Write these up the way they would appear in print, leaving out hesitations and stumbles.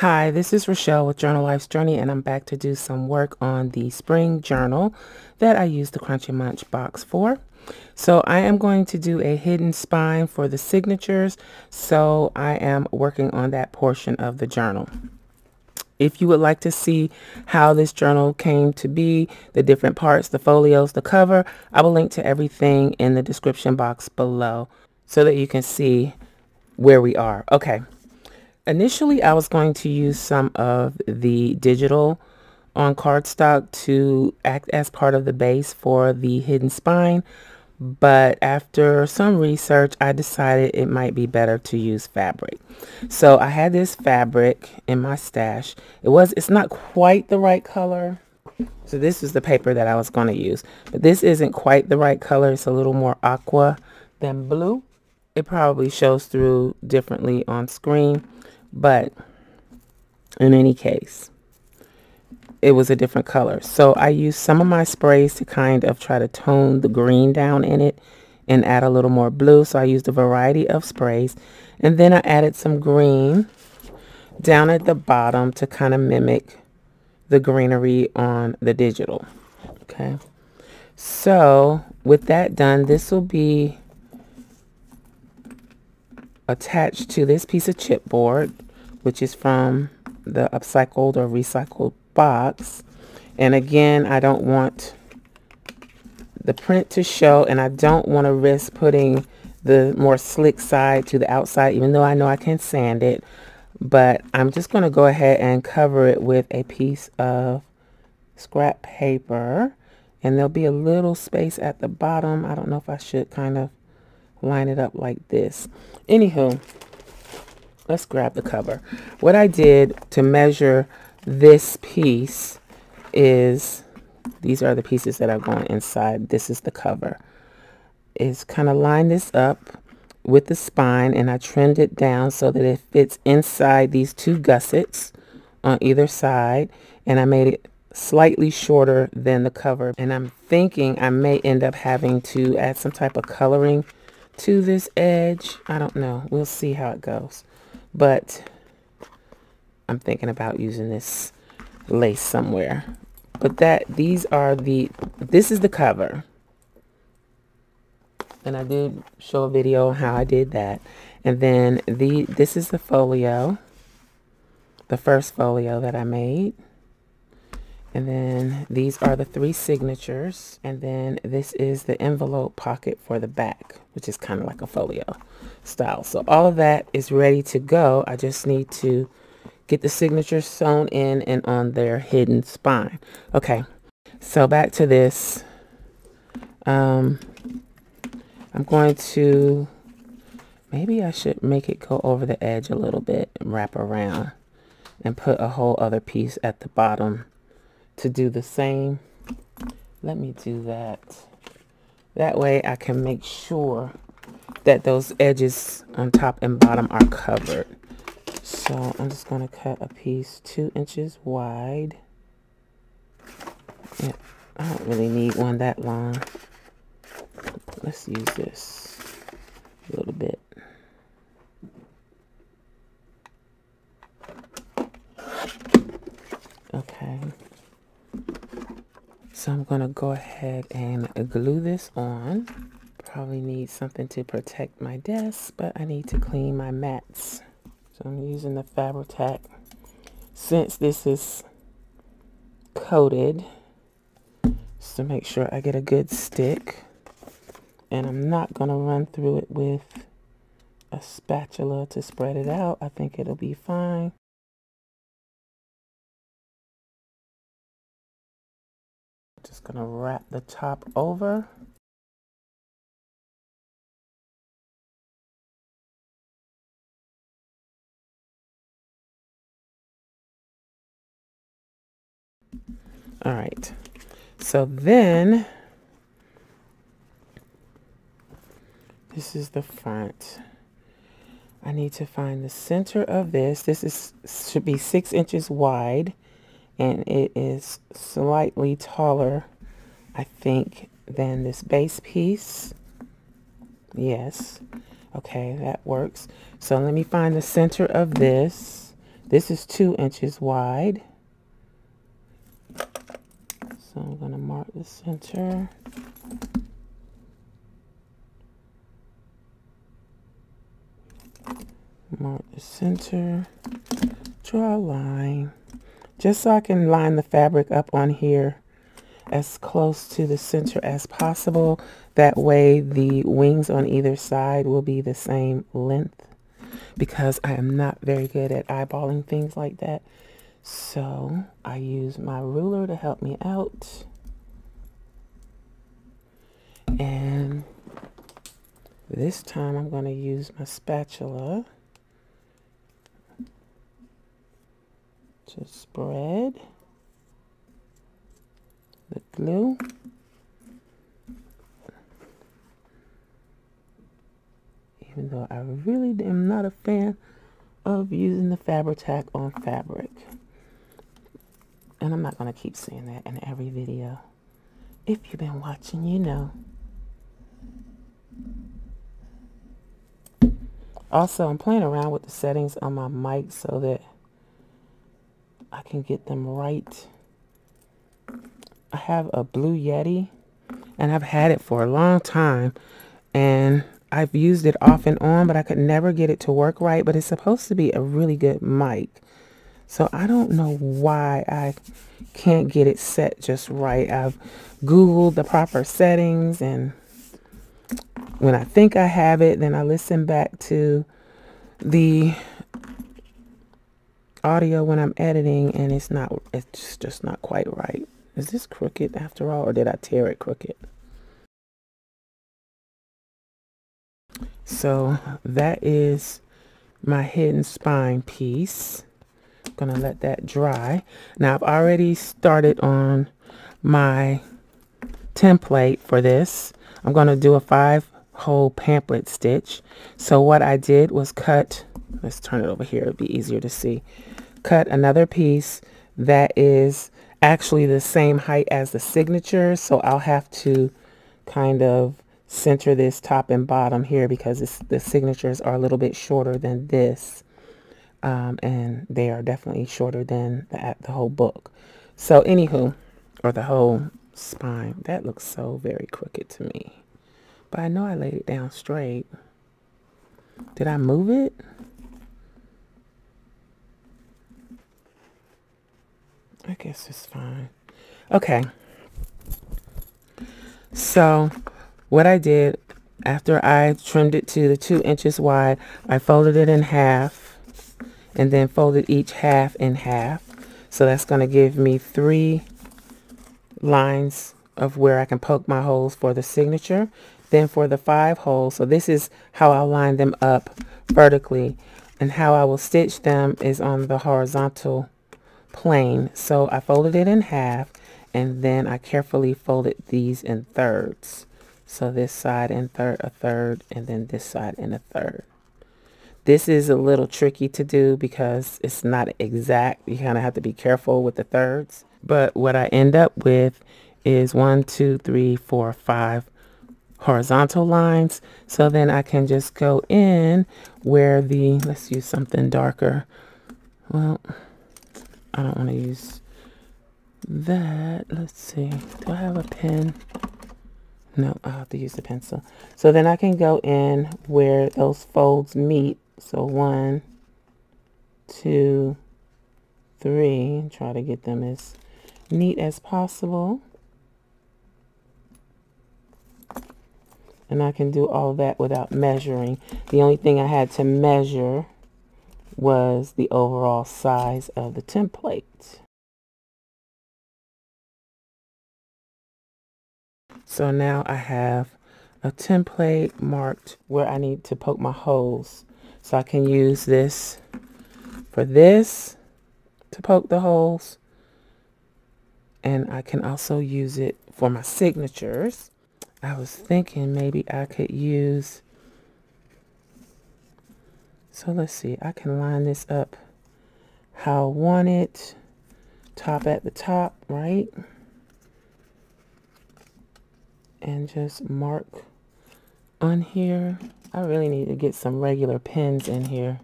Hi, this is Rachelle with Journal Life's Journey, and I'm back to do some work on the spring journal that I used the Crunchy Munch box for. So I am going to do a hidden spine for the signatures, so I am working on that portion of the journal. If you would like to see how this journal came to be, the different parts, the folios, the cover, I will link to everything in the description box below so that you can see where we are. Okay. Initially, I was going to use some of the digital on cardstock to act as part of the base for the hidden spine, but after some research, I decided it might be better to use fabric. So I had this fabric in my stash. It's not quite the right color. So this is the paper that I was going to use, but this isn't quite the right color. It's a little more aqua than blue. It probably shows through differently on screen. But in any case, it was a different color. So I used some of my sprays to kind of try to tone the green down in it and add a little more blue. So I used a variety of sprays. And then I added some green down at the bottom to kind of mimic the greenery on the digital. Okay. So with that done, this will be attached to this piece of chipboard, which is from the upcycled or recycled box. And again, I don't want the print to show, and I don't want to risk putting the more slick side to the outside, even though I know I can sand it. But I'm just going to go ahead and cover it with a piece of scrap paper, and there'll be a little space at the bottom. I don't know if I should kind of line it up like this. Anywho, let's grab the cover. What I did to measure this piece is, these are the pieces that are going inside. This is the cover. Is kind of line this up with the spine, and I trimmed it down so that it fits inside these two gussets on either side, and I made it slightly shorter than the cover. And I'm thinking I may end up having to add some type of coloring to this edge. I don't know. We'll see how it goes. But I'm thinking about using this lace somewhere. But this is the cover. And I did show a video on how I did that. And then this is the folio, the first folio that I made. And then these are the 3 signatures. And then this is the envelope pocket for the back, which is kind of like a folio style. So all of that is ready to go. I just need to get the signatures sewn in and on their hidden spine. Okay, so back to this. I'm going to, maybe I should make it go over the edge a little bit and wrap around and put a whole other piece at the bottom to do the same. Let me do that. That way I can make sure that those edges on top and bottom are covered. So I'm just going to cut a piece 2 inches wide. Yeah, I don't really need one that long. Let's use this a little bit. Okay. So I'm going to go ahead and glue this on. Probably need something to protect my desk, but I need to clean my mats. So I'm using the Fabri-Tac. Since this is coated, just to make sure I get a good stick. And I'm not going to run through it with a spatula to spread it out. I think it'll be fine. Just going to wrap the top over. All right. So then, this is the front. I need to find the center of this. This should be 6 inches wide. And it is slightly taller, I think, than this base piece. Yes. Okay, that works. So let me find the center of this. This is 2 inches wide. So I'm going to mark the center. Mark the center. Draw a line. Just so I can line the fabric up on here as close to the center as possible. That way the wings on either side will be the same length, because I am not very good at eyeballing things like that. So I use my ruler to help me out. And this time I'm going to use my spatula to spread the glue. Even though I really am not a fan of using the Fabri-Tac on fabric. And I'm not going to keep saying that in every video. If you've been watching, you know. Also, I'm playing around with the settings on my mic so that I can get them right. I have a Blue Yeti, and I've had it for a long time, and I've used it off and on, but I could never get it to work right. But it's supposed to be a really good mic. So I don't know why I can't get it set just right. I've Googled the proper settings, and when I think I have it, then I listen back to the audio when I'm editing, and it's just not quite right. Is this crooked after all, or did I tear it crooked? So that is my hidden spine piece. I'm gonna let that dry. Now I've already started on my template for this. I'm gonna do a 5-hole pamphlet stitch. So what I did was cut, let's turn it over here, it'll be easier to see. Cut another piece that is actually the same height as the signature, so I'll have to kind of center this top and bottom here, because the signatures are a little bit shorter than this, and they are definitely shorter than the whole book. So anywho, or the whole spine. That looks so very crooked to me, but I know I laid it down straight. Did I move it? I guess it's fine. Okay. So what I did after I trimmed it to the 2 inches wide, I folded it in half and then folded each half in half. So that's going to give me 3 lines of where I can poke my holes for the signature. Then for the 5 holes, so this is how I'll line them up vertically, and how I will stitch them is on the horizontal plane. So I folded it in half, and then I carefully folded these in thirds. So this side in a third, and then this side in a third. This is a little tricky to do because it's not exact. You kind of have to be careful with the thirds. But what I end up with is 1, 2, 3, 4, 5 horizontal lines. So then I can just go in where let's use something darker. Well, I don't want to use that. Let's see. Do I have a pen? No, I'll have to use the pencil. So then I can go in where those folds meet. So 1, 2, 3. Try to get them as neat as possible. And I can do all that without measuring. The only thing I had to measure was the overall size of the template. So now I have a template marked where I need to poke my holes. So I can use this for this to poke the holes. And I can also use it for my signatures. I was thinking maybe I could use, so let's see, I can line this up how I want it, top at the top, right? And just mark on here. I really need to get some regular pens in here.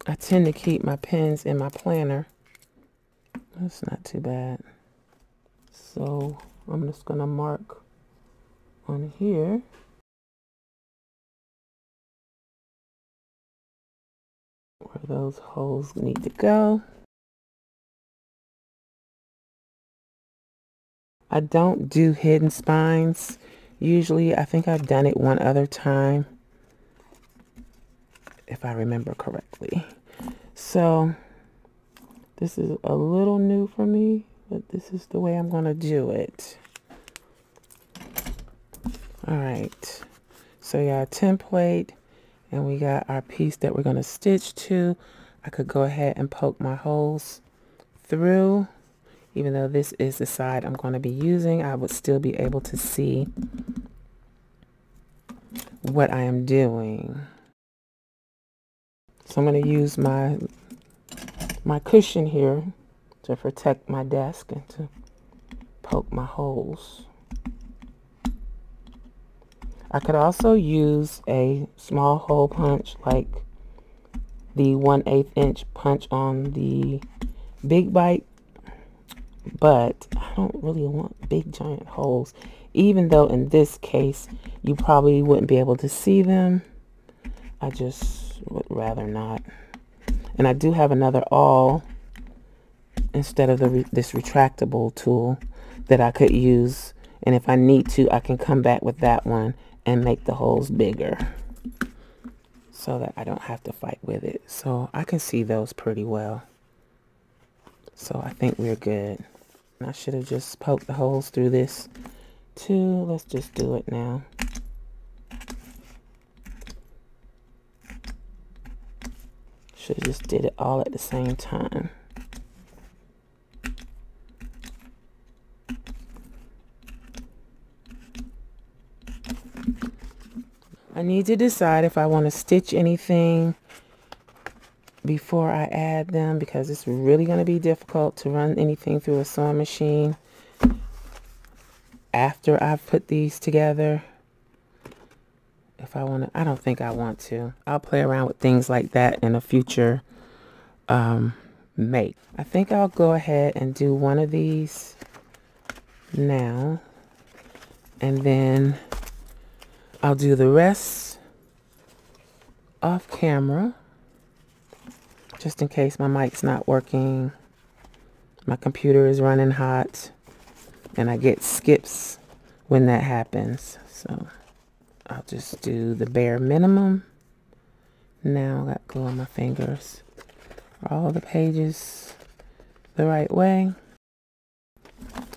I tend to keep my pens in my planner. That's not too bad. So I'm just gonna mark on here. Where those holes need to go. I don't do hidden spines. Usually, I think I've done it one other time, if I remember correctly. So this is a little new for me, but this is the way I'm going to do it. All right. So we got a template and we got our piece that we're going to stitch to. I could go ahead and poke my holes through. Even though this is the side I'm going to be using, I would still be able to see what I am doing. So I'm going to use my cushion here to protect my desk and to poke my holes. I could also use a small hole punch like the 1/8 inch punch on the Big Bite, but I don't really want big giant holes, even though in this case you probably wouldn't be able to see them. I just would rather not. And I do have another awl instead of this retractable tool that I could use, and if I need to I can come back with that one and make the holes bigger so that I don't have to fight with it. So I can see those pretty well. So I think we're good. I should have just poked the holes through this too. Let's just do it now. Should have just did it all at the same time. I need to decide if I want to stitch anything before I add them, because it's really going to be difficult to run anything through a sewing machine after I've put these together. If I want to, I don't think I want to. I'll play around with things like that in a future make. I think I'll go ahead and do one of these now, and then I'll do the rest off camera, just in case my mic's not working, my computer is running hot, and I get skips when that happens. So I'll just do the bare minimum. Now I got glue on my fingers. Are all the pages the right way?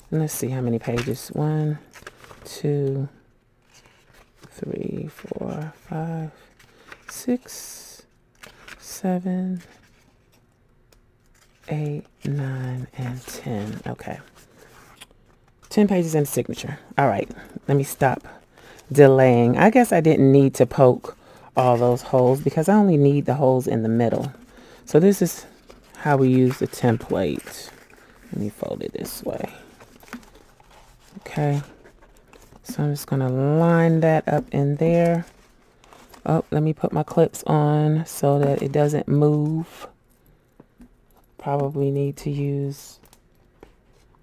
And let's see how many pages. 1, 2, 3, 4, 5, 6, 7, 8, 9, and 10. Okay. 10 pages and a signature. All right. Let me stop delaying. I guess I didn't need to poke all those holes because I only need the holes in the middle. So this is how we use the template. Let me fold it this way. Okay. So I'm just going to line that up in there. Oh, let me put my clips on so that it doesn't move. Probably need to use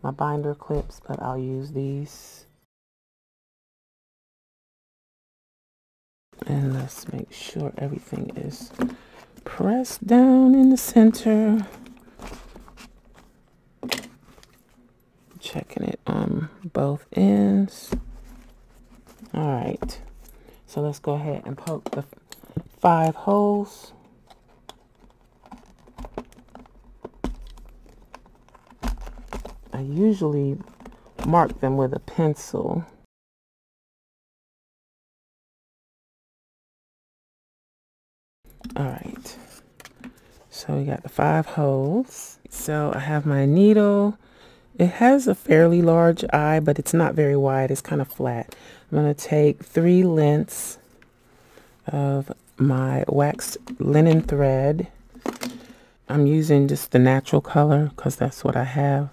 my binder clips, but I'll use these. And let's make sure everything is pressed down in the center. Checking it on both ends. All right, so let's go ahead and poke the 5 holes. I usually mark them with a pencil. All right, so we got the 5 holes. So I have my needle. It has a fairly large eye, but it's not very wide. It's kind of flat. I'm going to take 3 lengths of my waxed linen thread. I'm using just the natural color because that's what I have.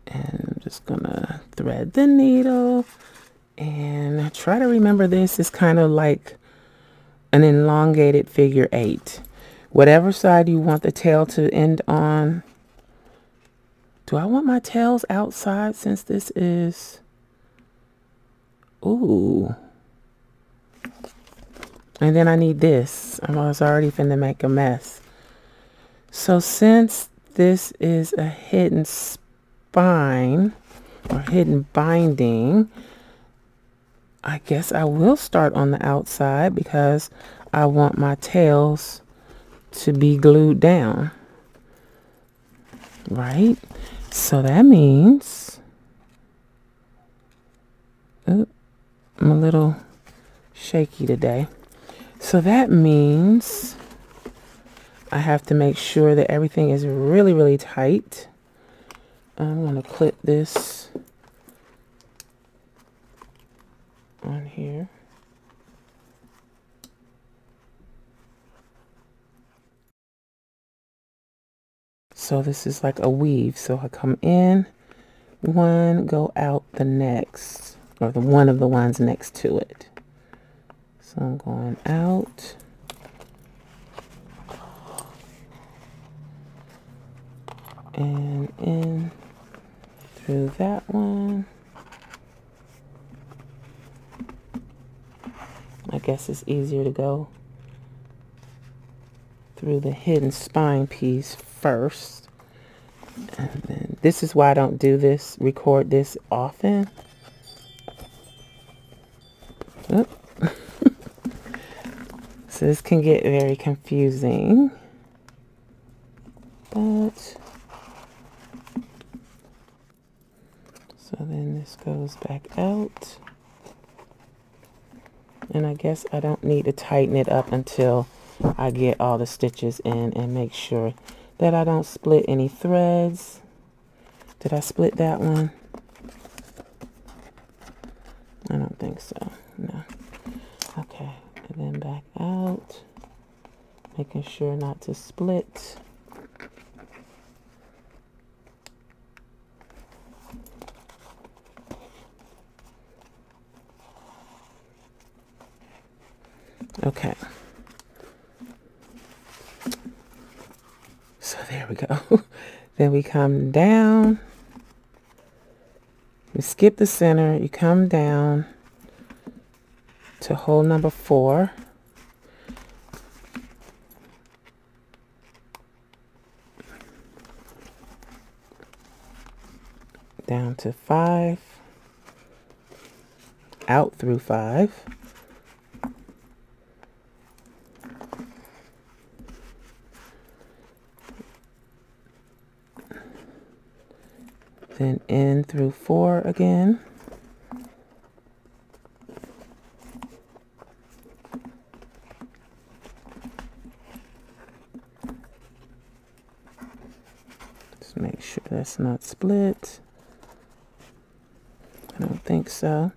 And I'm just going to thread the needle and try to remember this is kind of like an elongated figure 8. Whatever side you want the tail to end on. Do I want my tails outside since this is... Ooh. And then I need this. I was already finna make a mess. So since this is a hidden spine or hidden binding, I guess I will start on the outside because I want my tails to be glued down. Right? So that means... Oops, I'm a little shaky today. So that means I have to make sure that everything is really, really tight. I'm going to clip this on here. So this is like a weave. So I come in one, go out the next, or the one of the ones next to it. So I'm going out. And in through that one. I guess it's easier to go through the hidden spine piece first. And then this is why I don't do this, record this often. Oop. So this can get very confusing. But so then this goes back out. And I guess I don't need to tighten it up until I get all the stitches in and make sure that I don't split any threads. Did I split that one? I don't think so. No. Okay. And then back out. Making sure not to split. Okay. So there we go. Then we come down. We skip the center. You come down to hole number 4. Down to 5. Out through 5. Then in through 4 again. Just make sure that's not split. I don't think so.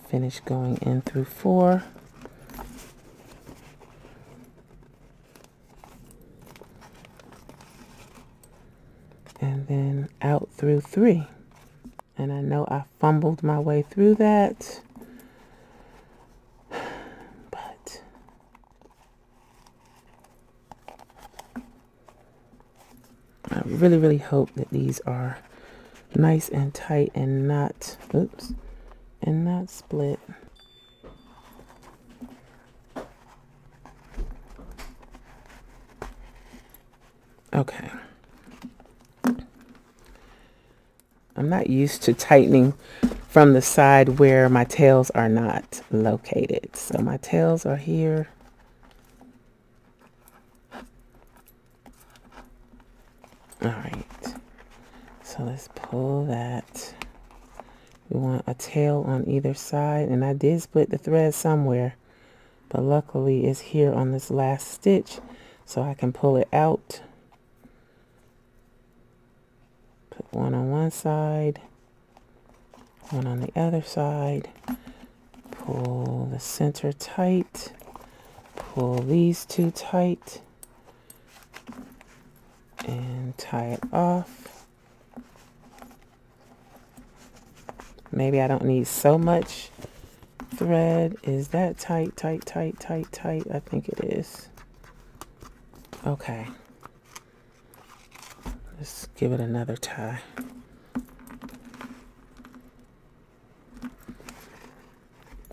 Finish going in through 4. And then out through 3. And I know I fumbled my way through that, but I really, really hope that these are nice and tight and not, oops, and not split. Okay. I'm not used to tightening from the side where my tails are not located. So my tails are here. All right. So let's pull that. We want a tail on either side. And I did split the thread somewhere, but luckily it's here on this last stitch, so I can pull it out. Put one on one side, one on the other side. Pull the center tight. Pull these two tight. And tie it off. Maybe I don't need so much thread, is that tight, tight, tight, tight, tight? I think it is. Okay. Let's give it another tie.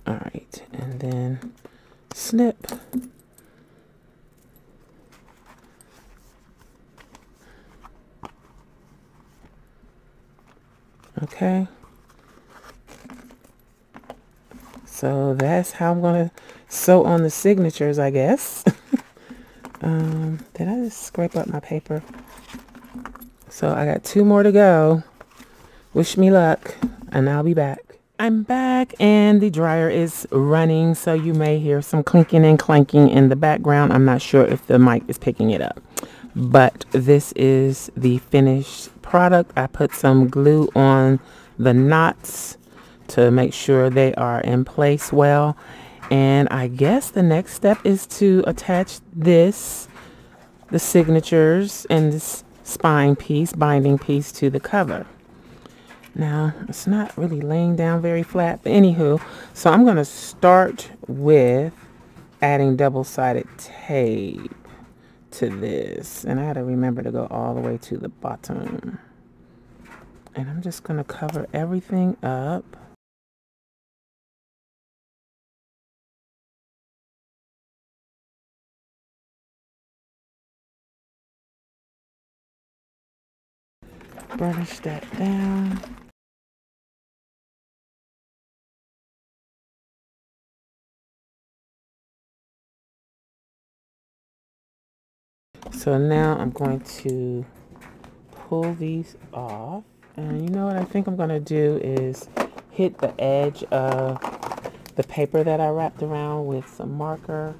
All right, and then snip. Okay. So that's how I'm gonna sew on the signatures, I guess. Did I just scrape up my paper? So I got 2 more to go. Wish me luck, and I'll be back. I'm back, and the dryer is running, so you may hear some clinking and clanking in the background. I'm not sure if the mic is picking it up, but this is the finished product. I put some glue on the knots to make sure they are in place well, and I guess the next step is to attach this, the signatures, and this spine piece, binding piece, to the cover. Now, it's not really laying down very flat, but anywho, so I'm going to start with adding double-sided tape to this. And I got to remember to go all the way to the bottom. And I'm just going to cover everything up. Burnish that down. So now I'm going to pull these off, and you know what I think I'm going to do is hit the edge of the paper that I wrapped around with some marker.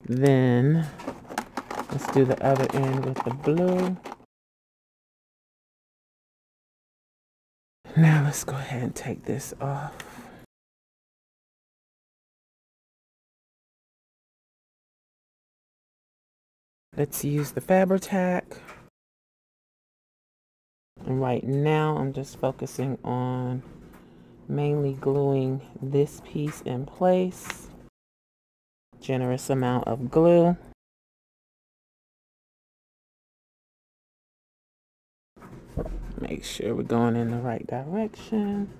Then let's do the other end with the blue. Now let's go ahead and take this off. Let's use the Fabri-Tac. And right now I'm just focusing on mainly gluing this piece in place. Generous amount of glue. Make sure we're going in the right direction.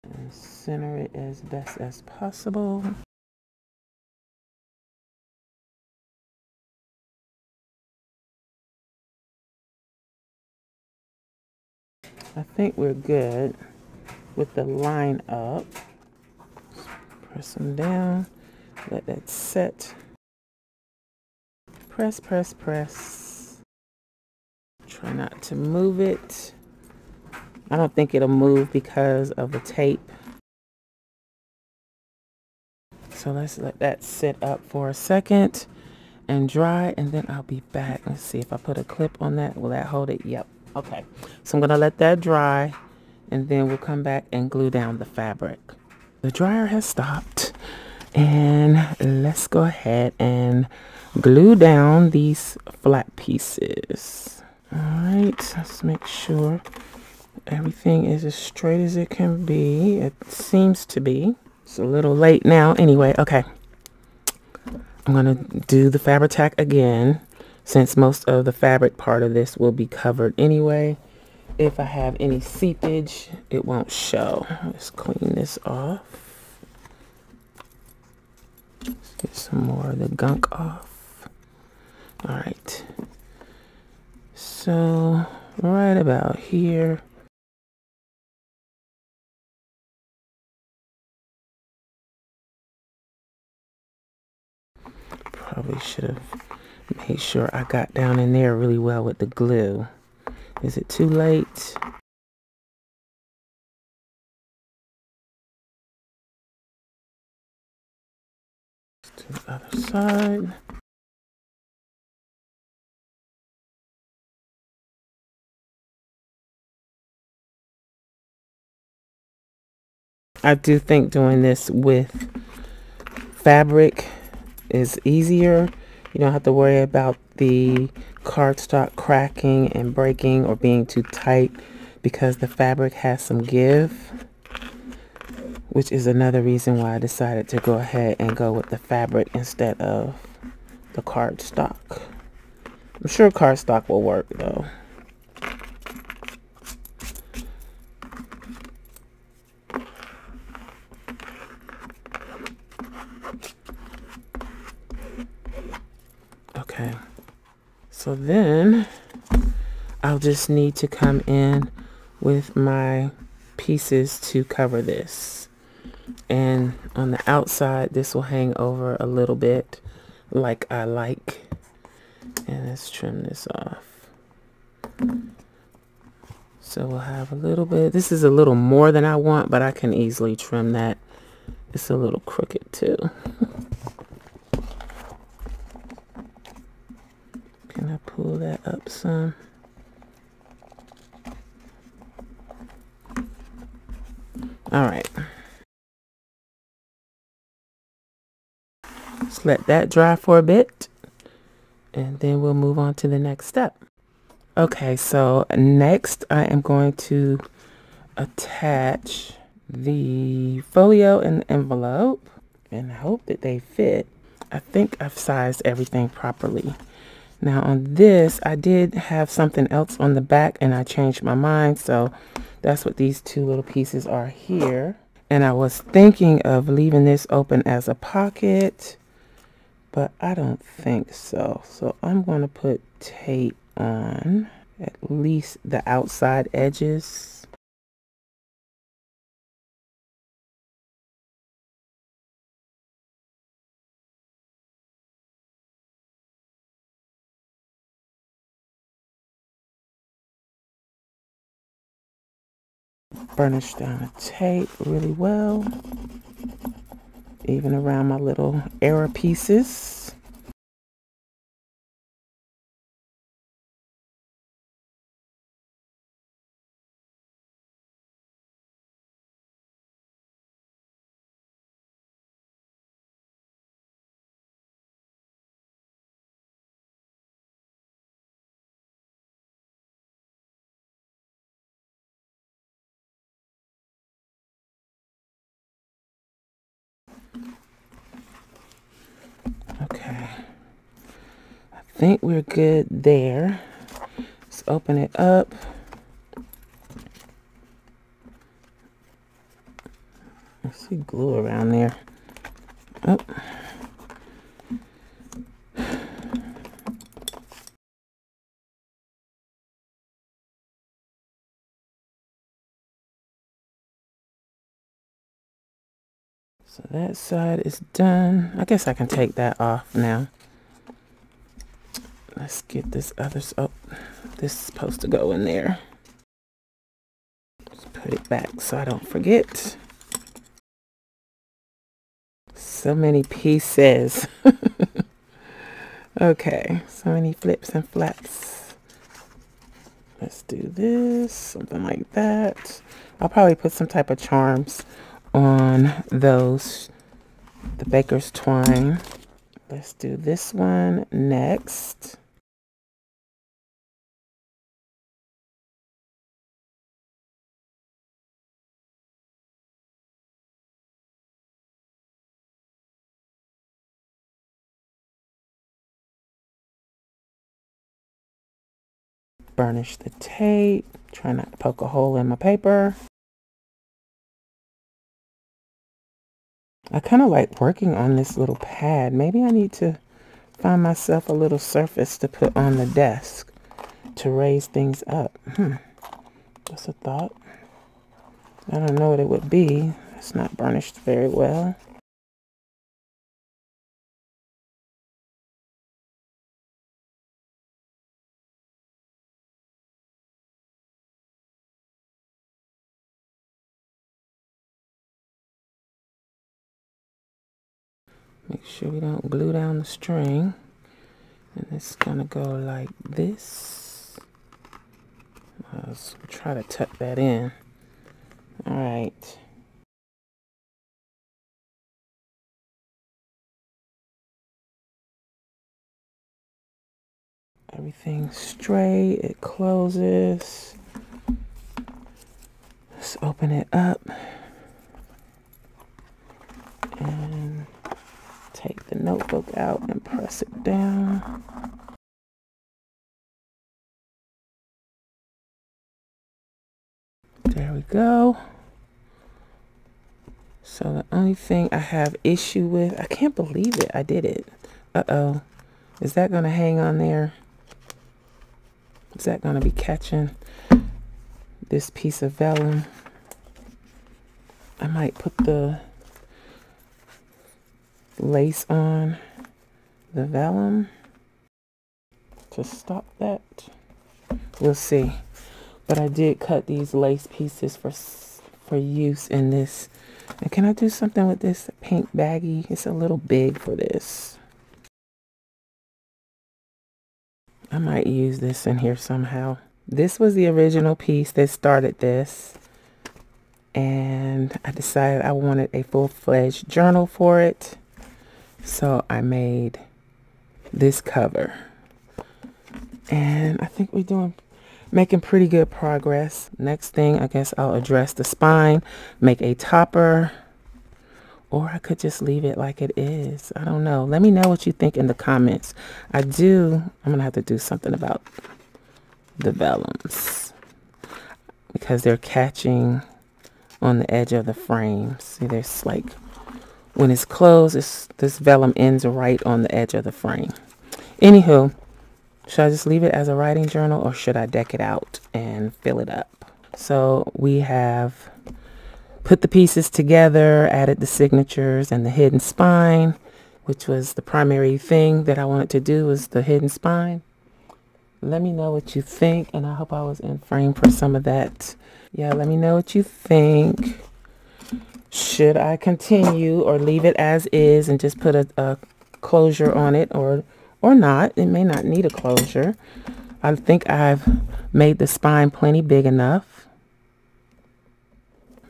And center it as best as possible. I think we're good with the line up. Press them down, let that set. Press, press, press. Try not to move it. I don't think it'll move because of the tape. So let's let that sit up for a second and dry, and then I'll be back. Let's see if I put a clip on that. Will that hold it? Yep. Okay, so I'm going to let that dry, and then we'll come back and glue down the fabric. The dryer has stopped, and let's go ahead and glue down these flat pieces. All right, let's make sure everything is as straight as it can be. It seems to be. It's a little late now. Anyway, okay. I'm going to do the Fabri-Tac again, since most of the fabric part of this will be covered anyway. If I have any seepage, it won't show. Let's clean this off. Let's get some more of the gunk off. All right. So right about here. Probably should have made sure I got down in there really well with the glue. Is it too late? Let's do the other side. I do think doing this with fabric is easier. You don't have to worry about the cardstock cracking and breaking or being too tight because the fabric has some give, which is another reason why I decided to go ahead and go with the fabric instead of the cardstock. I'm sure cardstock will work though. Okay, so then I'll just need to come in with my pieces to cover this. And on the outside, this will hang over a little bit like I like. And let's trim this off. So we'll have a little bit. This is a little more than I want, but I can easily trim that. It's a little crooked too. Can I pull that up some? All right. Just let that dry for a bit, and then we'll move on to the next step. Okay, so next I am going to attach the folio and envelope, and I hope that they fit. I think I've sized everything properly. Now on this, I did have something else on the back and I changed my mind, so that's what these two little pieces are here. And I was thinking of leaving this open as a pocket, but I don't think so. So I'm going to put tape on at least the outside edges. Burnish down the tape really well, even around my little error pieces. Okay, I think we're good there. Let's open it up. I see glue around there. Oh. So that side is done. I guess I can take that off now. Let's get this other, oh, this is supposed to go in there. Let's put it back so I don't forget. So many pieces. Okay, so many flips and flaps. Let's do this, something like that. I'll probably put some type of charms on those, the baker's twine. Let's do this one next. Burnish the tape. Try not to poke a hole in my paper. I kind of like working on this little pad. Maybe I need to find myself a little surface to put on the desk to raise things up. Just a thought. I don't know what it would be. It's not burnished very well. Make sure we don't glue down the string. And it's gonna go like this. Let's try to tuck that in. All right. Everything's straight, it closes. Just open it up and take the notebook out and press it down. There we go. So the only thing I have issue with, I can't believe it, I did it. Uh-oh. Is that going to hang on there? Is that going to be catching this piece of vellum? I might put the lace on the vellum to stop that. We'll see. But I did cut these lace pieces for use in this. And can I do something with this pink baggie? It's a little big for this. I might use this in here somehow. This was the original piece that started this. And I decided I wanted a full-fledged journal for it. So I made this cover. And I think we're making pretty good progress. Next thing, I guess I'll address the spine, make a topper. Or I could just leave it like it is. I don't know. Let me know what you think in the comments. I'm going to have to do something about the vellums because they're catching on the edge of the frame. See, there's like, when it's closed, this vellum ends right on the edge of the frame. Anywho, should I just leave it as a writing journal or should I deck it out and fill it up? So we have put the pieces together, added the signatures and the hidden spine, which was the primary thing that I wanted to do, was the hidden spine. Let me know what you think, and I hope I was in frame for some of that. Yeah, let me know what you think. Should I continue or leave it as is and just put a closure on it, or not? It may not need a closure. I think I've made the spine plenty big enough.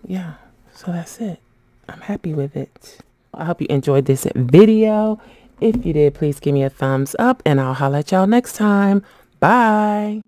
Yeah. So that's it. I'm happy with it. I hope you enjoyed this video. If you did, please give me a thumbs up and I'll holler at y'all next time. Bye.